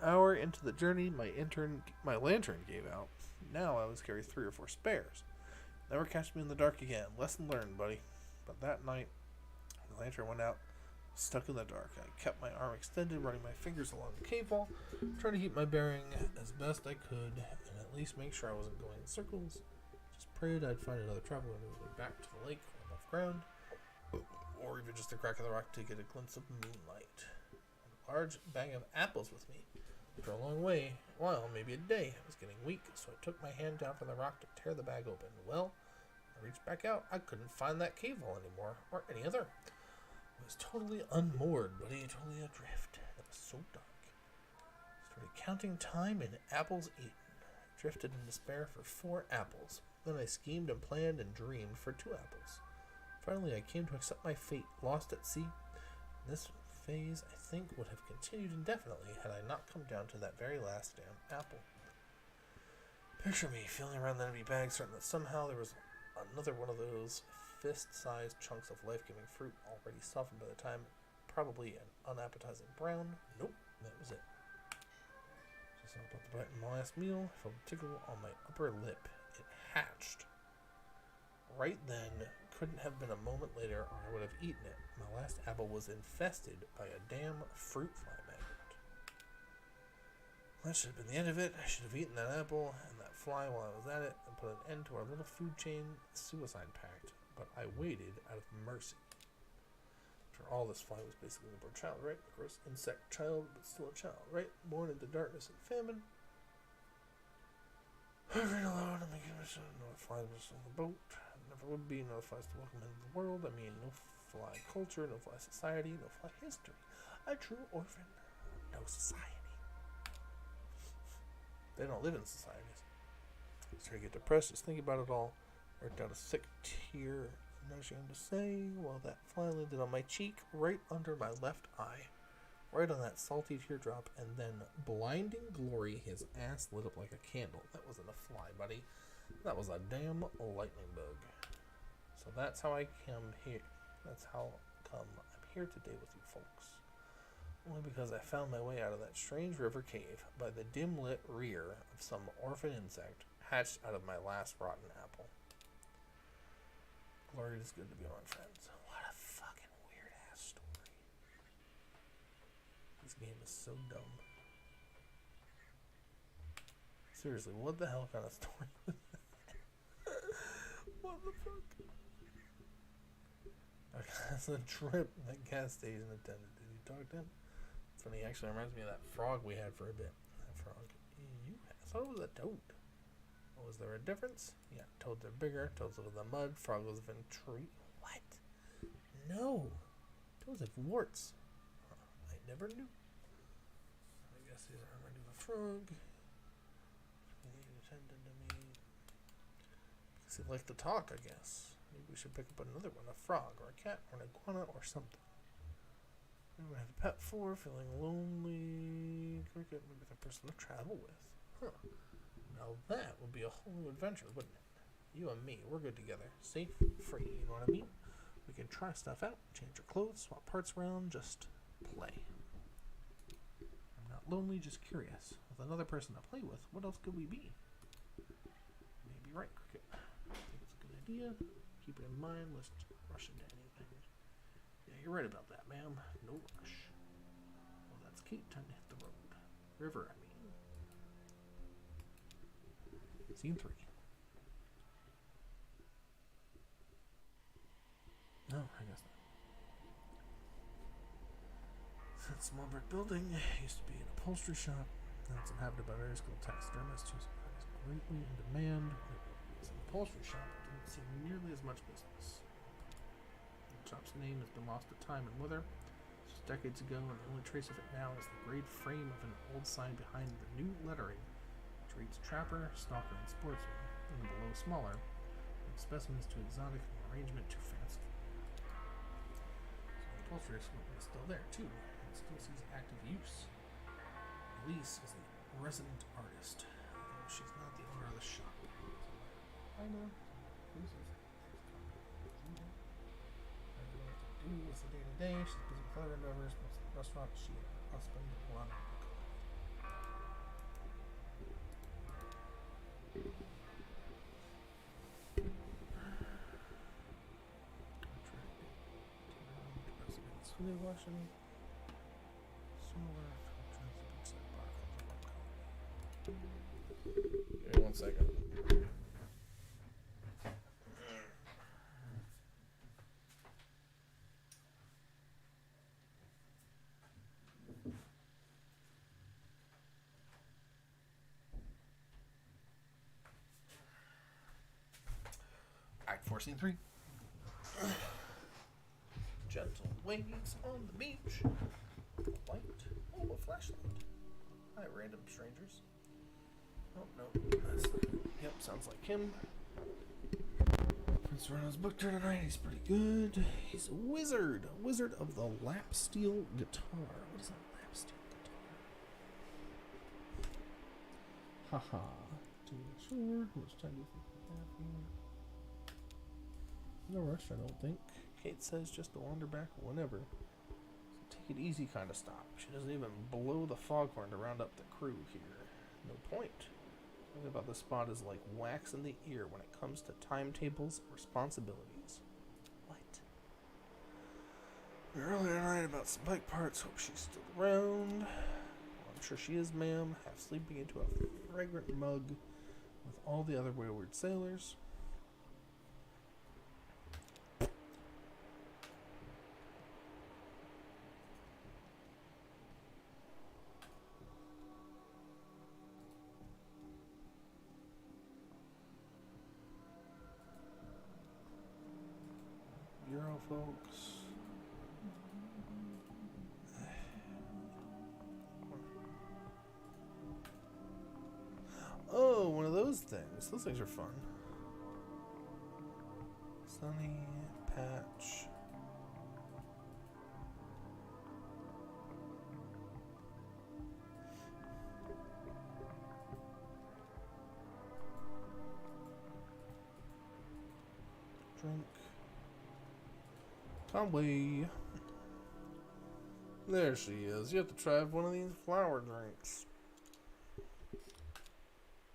An hour into the journey, my lantern gave out. Now I was carrying 3 or 4 spares. Never catch me in the dark again. Lesson learned, buddy. But that night, the lantern went out. Stuck in the dark. I kept my arm extended, running my fingers along the cave wall, trying to keep my bearing as best I could, and at least make sure I wasn't going in circles. Just prayed I'd find another traveler on his way back to the lake or above ground, or even just a crack of the rock to get a glimpse of moonlight. A large bag of apples with me. For a long while, maybe a day. I was getting weak, so I took my hand down from the rock to tear the bag open. Well, I reached back out. I couldn't find that cave wall anymore, or any other. It was totally unmoored, buddy, totally adrift. It was so dark. I started counting time and apples eaten. I drifted in despair for 4 apples. Then I schemed and planned and dreamed for 2 apples. Finally, I came to accept my fate, lost at sea. This phase, I think, would have continued indefinitely had I not come down to that very last damn apple. Picture me feeling around the empty bag, certain that somehow there was another one of those fist-sized chunks of life-giving fruit already softened by the time, probably an unappetizing brown. Nope, that was it. Just about to bite in my last meal, I felt a tickle on my upper lip. It hatched. Right then, couldn't have been a moment later or I would have eaten it. My last apple was infested by a damn fruit fly magnet. That should have been the end of it. I should have eaten that apple and that fly while I was at it and put an end to our little food chain suicide pact. But I waited out of mercy. After all, this fly was basically a newborn child, right? A gross insect child, but still a child, right? Born into darkness and famine. I ran alone and making myself no flies was on the boat. Never would be no flies to welcome into the world. I mean, no fly culture, no fly society, no fly history. A true orphan, no society. They don't live in societies. So you get depressed just thinking about it all. Worked out a sick tear. No shame to say, while that fly landed on my cheek, right under my left eye. Right on that salty teardrop, and then blinding glory, his ass lit up like a candle. That wasn't a fly, buddy. That was a damn lightning bug. So that's how I come here. That's how come I'm here today with you folks. Only because I found my way out of that strange river cave by the dim-lit rear of some orphan insect hatched out of my last rotten apple. Glory, it is good to be among friends. What a fucking weird-ass story. This game is so dumb. Seriously, what the hell kind of story was that? What the fuck? Okay, that's a trip that gas station attendant. Did you talk to him? Funny, actually reminds me of that frog we had for a bit. That frog. I thought it was a toad. Oh, was there a difference? Yeah, toads are bigger. Toads live in the mud. Frog lives in tree. What? No. Toads have warts. Huh, I never knew. I guess these are already a frog. He attended to me. Because he liked to talk, I guess. Maybe we should pick up another one. A frog, or a cat, or an iguana, or something. Maybe we have a pet for, feeling lonely. Cricket, maybe the person to travel with. Huh. Now that would be a whole new adventure, wouldn't it? You and me, we're good together. Safe, free, you know what I mean? We can try stuff out, change our clothes, swap parts around, just play. I'm not lonely, just curious. With another person to play with, what else could we be? You may be right, Cricket. I think it's a good idea. Keep it in mind, let's rush into anything. Yeah, you're right about that, ma'am. No rush. Well, that's Kate. Time to hit the road. River, I mean. Scene 3. No, I guess not. That small brick building used to be an upholstery shop. Now it's inhabited by various skilled taxidermists whose art is greatly in demand. It's an upholstery shop that didn't see nearly as much business. The shop's name has been lost to time and weather. Just decades ago, and the only trace of it now is the grade frame of an old sign behind the new lettering, which reads Trapper, Stalker, and Sportsman, and below smaller, with specimens too exotic and arrangement too fancy. So the upholstery is still there too, and still sees active use. Elise is the resident artist, though she's not the owner of the shop. I know. Elise is what's the day to day? She's busy with other endeavors. Most of the restaurant, she and her husband run. Sunday washing. Similar give me 1 second. Act 4, Scene 3. Gentle waves on the beach. Light. Oh, a flashlight. Hi, random strangers. Oh, no. That's not it. Yep, sounds like him. Prince Rena's booked her tonight. He's pretty good. He's a wizard. A wizard of the lap steel guitar. What is a lap steel guitar? Haha. Sword. How much time do you think we have here? No rush, I don't think. Kate says just to wander back whenever. So take it easy kind of stop. She doesn't even blow the foghorn to round up the crew here. No point. Something about this spot is like wax in the ear when it comes to timetables and responsibilities. What? Earlier tonight about some bike parts. Hope she's still around. I'm sure she is, ma'am, half sleeping into a fragrant mug with all the other wayward sailors. Euro folks. Oh, one of those things. Those things are fun. Sunny patch. Drink. Conway. There she is. You have to try one of these flower drinks.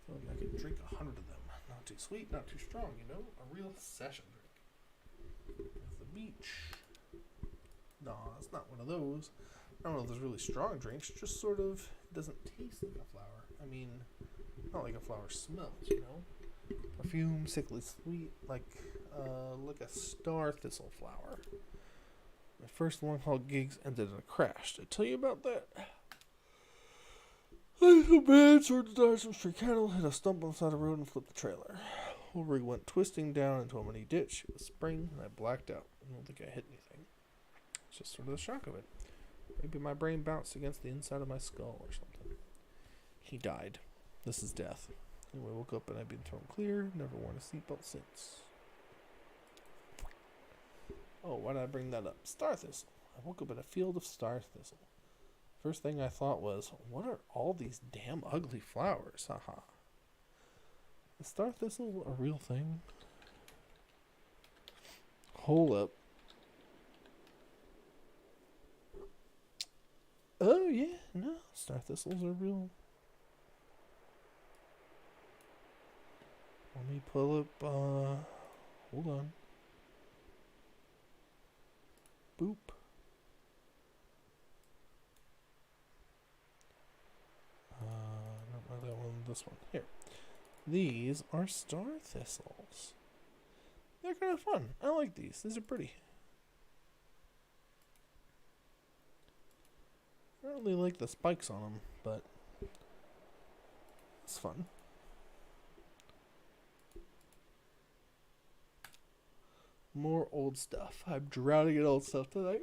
I feel like I could drink 100 of them. Not too sweet, not too strong, you know? A real session drink. There's the beach. No, it's not one of those. I don't know if there's really strong drinks. Just sort of, it doesn't taste like a flower. I mean, not like a flower smells, you know? Perfume, sickly sweet, like a star thistle flower. My first long-haul gigs ended in a crash. Did I tell you about that? I so bad, sort of died some street cattle, hit a stump on the side of the road and flipped the trailer. Whole rig went twisting down into a muddy ditch. It was spring and I blacked out. I don't think I hit anything. It's just sort of the shock of it. Maybe my brain bounced against the inside of my skull or something. He died. This is death. Anyway, I woke up and I've been thrown clear. Never worn a seatbelt since. Oh, why did I bring that up? Star thistle. I woke up in a field of star thistle. First thing I thought was, what are all these damn ugly flowers? Haha. Is star thistle a real thing? Hold up. Oh, yeah. No, star thistles are real. Let me pull up, hold on. Boop. Not that one, this one. Here. These are star thistles. They're kind of fun. I like these. These are pretty. I don't really like the spikes on them, but it's fun. More old stuff. I'm drowning in old stuff tonight.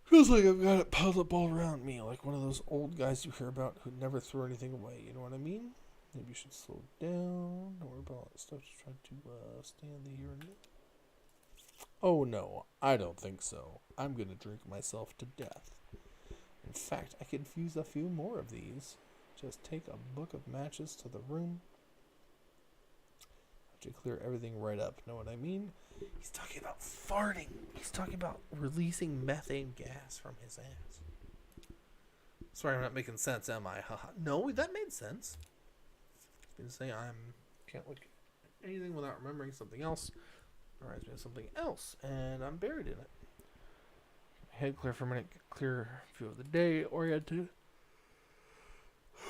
Feels like I've got it piled up all around me, like one of those old guys you hear about who never threw anything away. You know what I mean? Maybe you should slow down. Don't worry about all that stuff. Just try to stay in the here and now. Oh no, I don't think so. I'm gonna drink myself to death. In fact, I could fuse a few more of these. Just take a book of matches to the room. To clear everything right up. Know what I mean? He's talking about farting. He's talking about releasing methane gas from his ass. Sorry, I'm not making sense, am I? No, that made sense. I was going to say can't look at anything without remembering something else. Reminds me of something else, and I'm buried in it. Head clear for a minute, clear view of the day, oriented.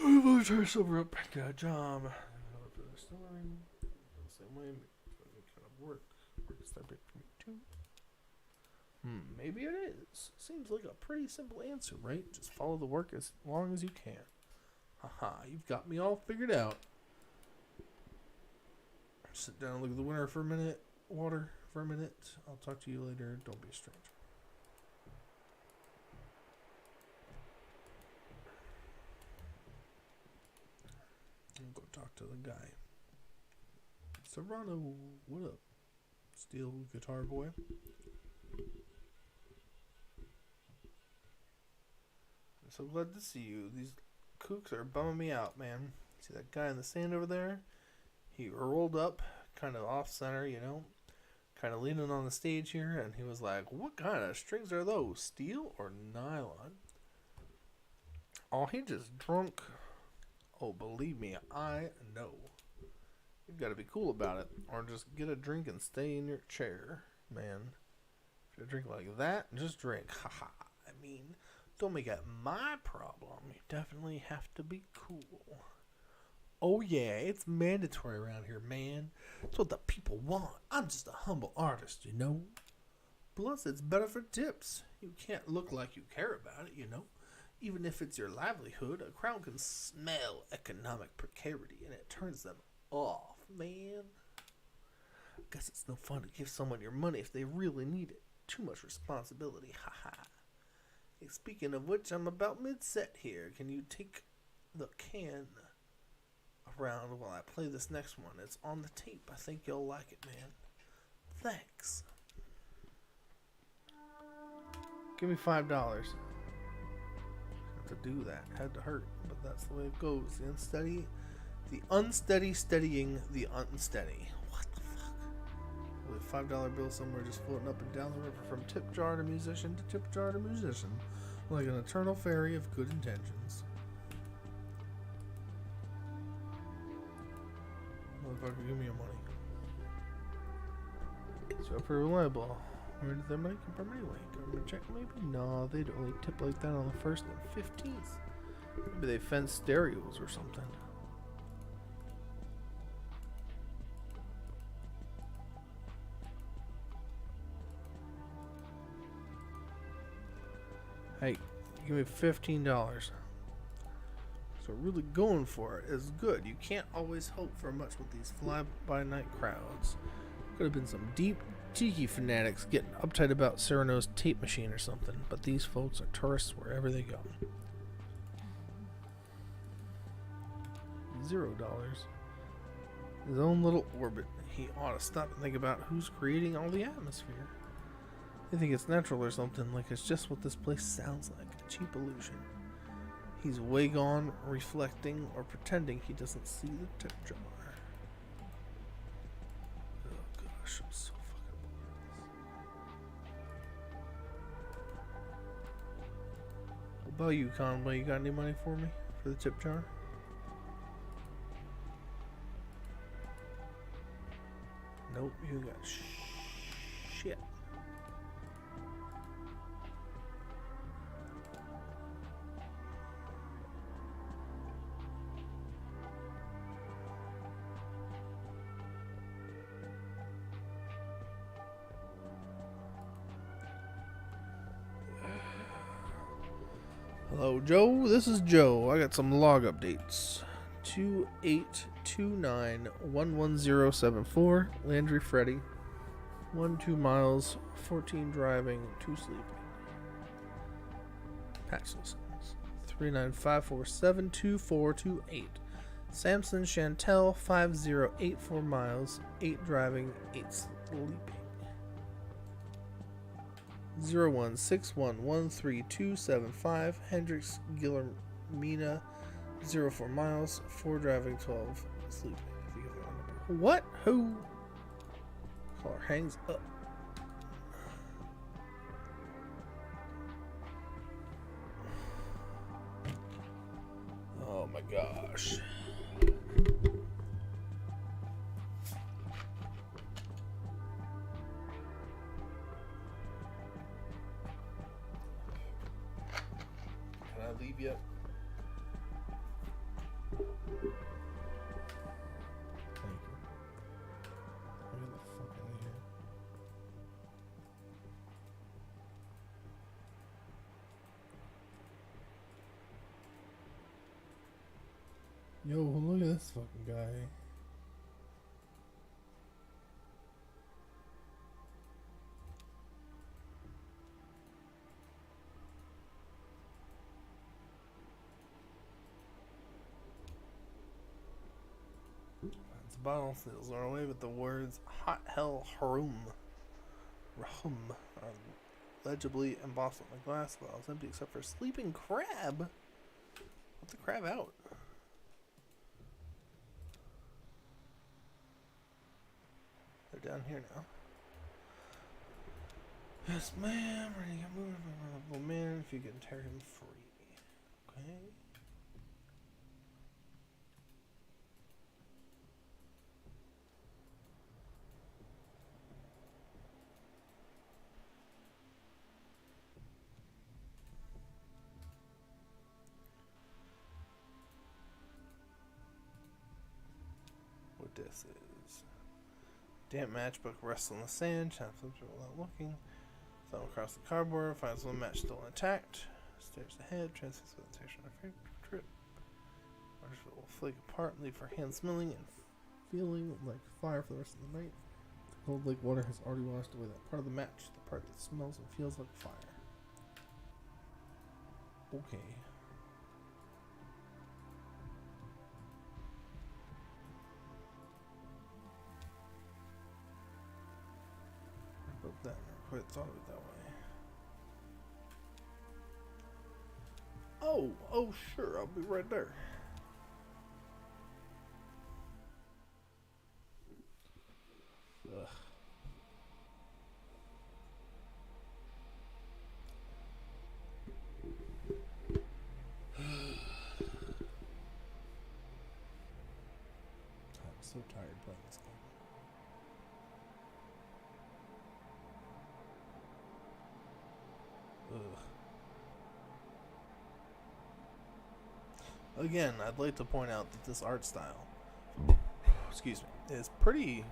Try to sober up, get a job. Same way, kind of work. Work is that big for me too. Maybe it is. Seems like a pretty simple answer, right? Just follow the work as long as you can. Haha, you've got me all figured out. Sit down and look at the winter for a minute. Water for a minute. I'll talk to you later. Don't be a stranger. I'll go talk to the guy. Serrano, what up? Steel guitar boy. I'm so glad to see you. These kooks are bumming me out, man. See that guy in the sand over there? He rolled up, kind of off center, you know, kind of leaning on the stage here, and he was like, what kind of strings are those? Steel or nylon? Oh, he just drunk. Oh, believe me, I know. You've got to be cool about it, or just get a drink and stay in your chair, man. If you drink like that, just drink. Haha. I mean, Don't make it my problem. You definitely have to be cool. Oh yeah, it's mandatory around here, man. It's what the people want. I'm just a humble artist, you know? Plus, it's better for tips. You can't look like you care about it, you know? Even if it's your livelihood, a crowd can smell economic precarity and it turns them off, man. Guess it's no fun to give someone your money if they really need it. Too much responsibility, haha. Hey, speaking of which, I'm about mid-set here. Can you take the can around while I play this next one? It's on the tape. I think you'll like it, man. Thanks. Give me $5. Have to do that. Had to hurt, but that's the way it goes. The unsteady steadying the unsteady. What the fuck? With a $5 bill somewhere just floating up and down the river from tip jar to musician to tip jar to musician, like an eternal ferry of good intentions. Motherfucker, give me your money. So pretty reliable. Where did their money come from anyway? Government check maybe? No, they'd only tip like that on the 1st and 15th. Maybe they fence stereos or something. Hey, give me $15. So really going for it is good. You can't always hope for much with these fly-by-night crowds. Could have been some deep tiki fanatics getting uptight about Cyrano's tape machine or something, but these folks are tourists wherever they go. $0. His own little orbit. He ought to stop and think about who's creating all the atmosphere. They think it's natural or something, like it's just what this place sounds like, a cheap illusion. He's way gone, reflecting or pretending he doesn't see the tip jar. Oh gosh, I'm so fucking bored. What about you, Conway? You got any money for me for the tip jar? Nope, you got shit. Hello, Joe. This is Joe. I got some log updates. 2829-11074. Landry Freddy. 2 miles, 14 driving, 2 sleeping. Patch listings. 395472428. Samson Chantel 5084 miles, 8 driving, 8 sleeping. 0161132275. Hendrix Guillermina 04 miles, 4 driving, 12 sleeping. If you give that number. What? Who? Caller hangs up. Oh my gosh. Can I leave yet? Thank you. Get the fuck out of here. Yo, look at this fucking guy. It's bottle seals are away with the words "Hot Hell Harum" are legibly embossed on the glass vials, empty except for sleeping crab. Let the crab out. They're down here now. Yes, ma'am. Ready to get moving. Well, man, if you can tear him free. Okay. this is. Damp matchbook rests on the sand. Chad flips it without looking. Thumb across the cardboard. Finds one match still intact. Stares ahead. Transfers with attention on her trip. Watches it will flake apart. Leave her hand smelling and feeling like fire for the rest of the night. The cold lake water has already washed away that part of the match. The part that smells and feels like fire. Okay. About that, I quite thought of it that way. Oh, sure, I'll be right there. Ugh. I'm so tired playing this game. Ugh. Again, I'd like to point out that this art style, excuse me, is pretty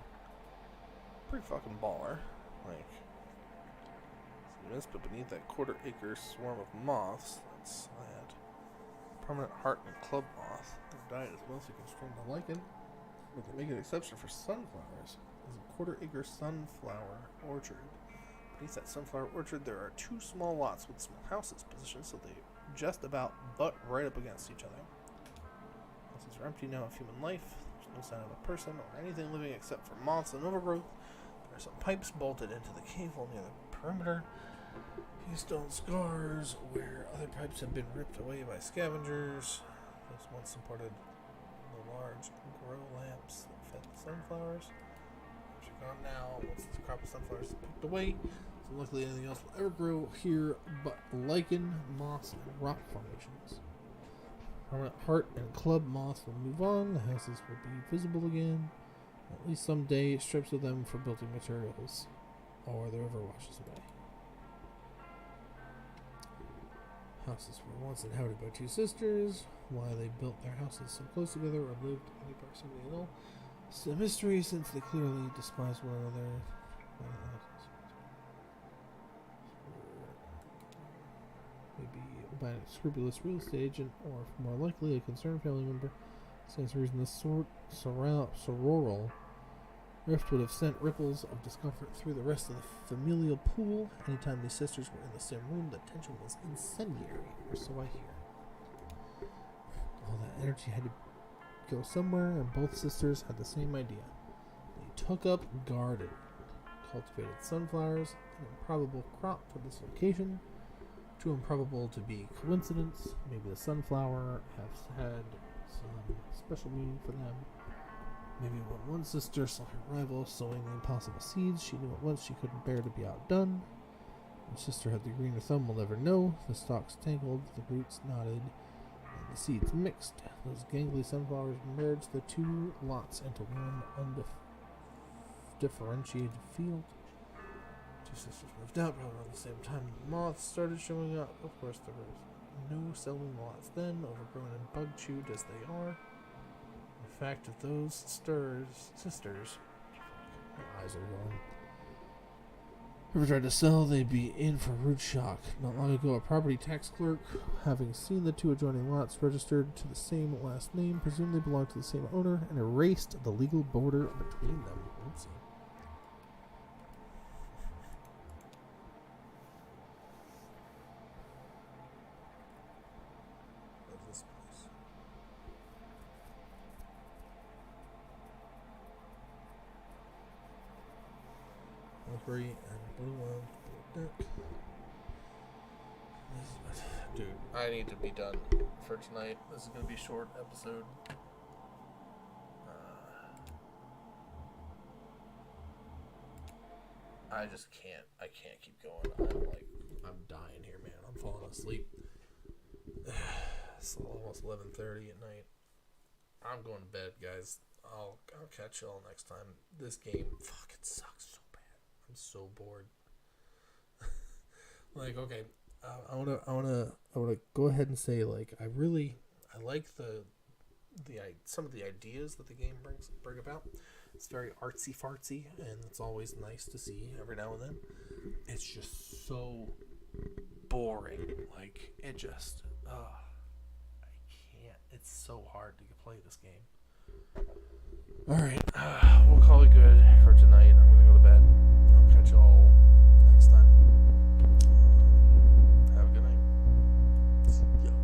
fucking baller. Like, but beneath that quarter-acre swarm of moths, that's sad. Permanent heart and club moth. Their diet is mostly constrained to lichen, but they make an exception for sunflowers. There's a quarter-acre sunflower orchard. Beneath that sunflower orchard, there are two small lots with small houses positioned so they just about butt right up against each other. Houses are empty now of human life. There's no sign of a person or anything living except for moths and overgrowth. There are some pipes bolted into the cave wall near the perimeter. Few stone scars where other pipes have been ripped away by scavengers. Those once supported the large grow lamps that fed the sunflowers. Which are gone now once the crop of sunflowers is picked away. So luckily anything else will ever grow here but lichen, moss, and rock formations. Permanent heart and club moths will move on. The houses will be visible again. At least someday, strips of them for building materials. Or the river washes away. Houses were once inhabited by two sisters. Why they built their houses so close together or lived in any proximity at all. It's a mystery since they clearly despise one another. Maybe by an unscrupulous real estate agent, or more likely a concerned family member. Stands to reason this sororal rift would have sent ripples of discomfort through the rest of the familial pool. Anytime these sisters were in the same room, the tension was incendiary, or so I hear. All that energy had to go somewhere, and both sisters had the same idea. They took up garden, cultivated sunflowers, an improbable crop for this location. Too improbable to be coincidence. Maybe the sunflower has had some special meaning for them. Maybe when one sister saw her rival sowing the impossible seeds, she knew at once she couldn't bear to be outdone. Which sister had the greener thumb we'll never know. The stalks tangled, the roots knotted, and the seeds mixed. Those gangly sunflowers merged the two lots into one undifferentiated field. Two sisters moved out probably around the same time the moths started showing up. Of course, there was no selling the lots then, overgrown and bug-chewed as they are. The fact of those sisters, my eyes are going. Ever tried to sell, they'd be in for rude shock. Not long ago, a property tax clerk, having seen the two adjoining lots registered to the same last name, presumed they belonged to the same owner, and erased the legal border between them. Oopsie. Green and blue one. Dude, I need to be done for tonight. This is going to be a short episode. I just can't. I can't keep going. I'm dying here, man. I'm falling asleep. It's almost 11:30 at night. I'm going to bed, guys. I'll catch y'all next time. This game fucking sucks so bad. I'm so bored. Okay, I wanna go ahead and say, I like the some of the ideas that the game bring about. It's very artsy fartsy, and it's always nice to see every now and then. It's just so boring. Like, it just, I can't. It's so hard to play this game. All right, we'll call it good for tonight.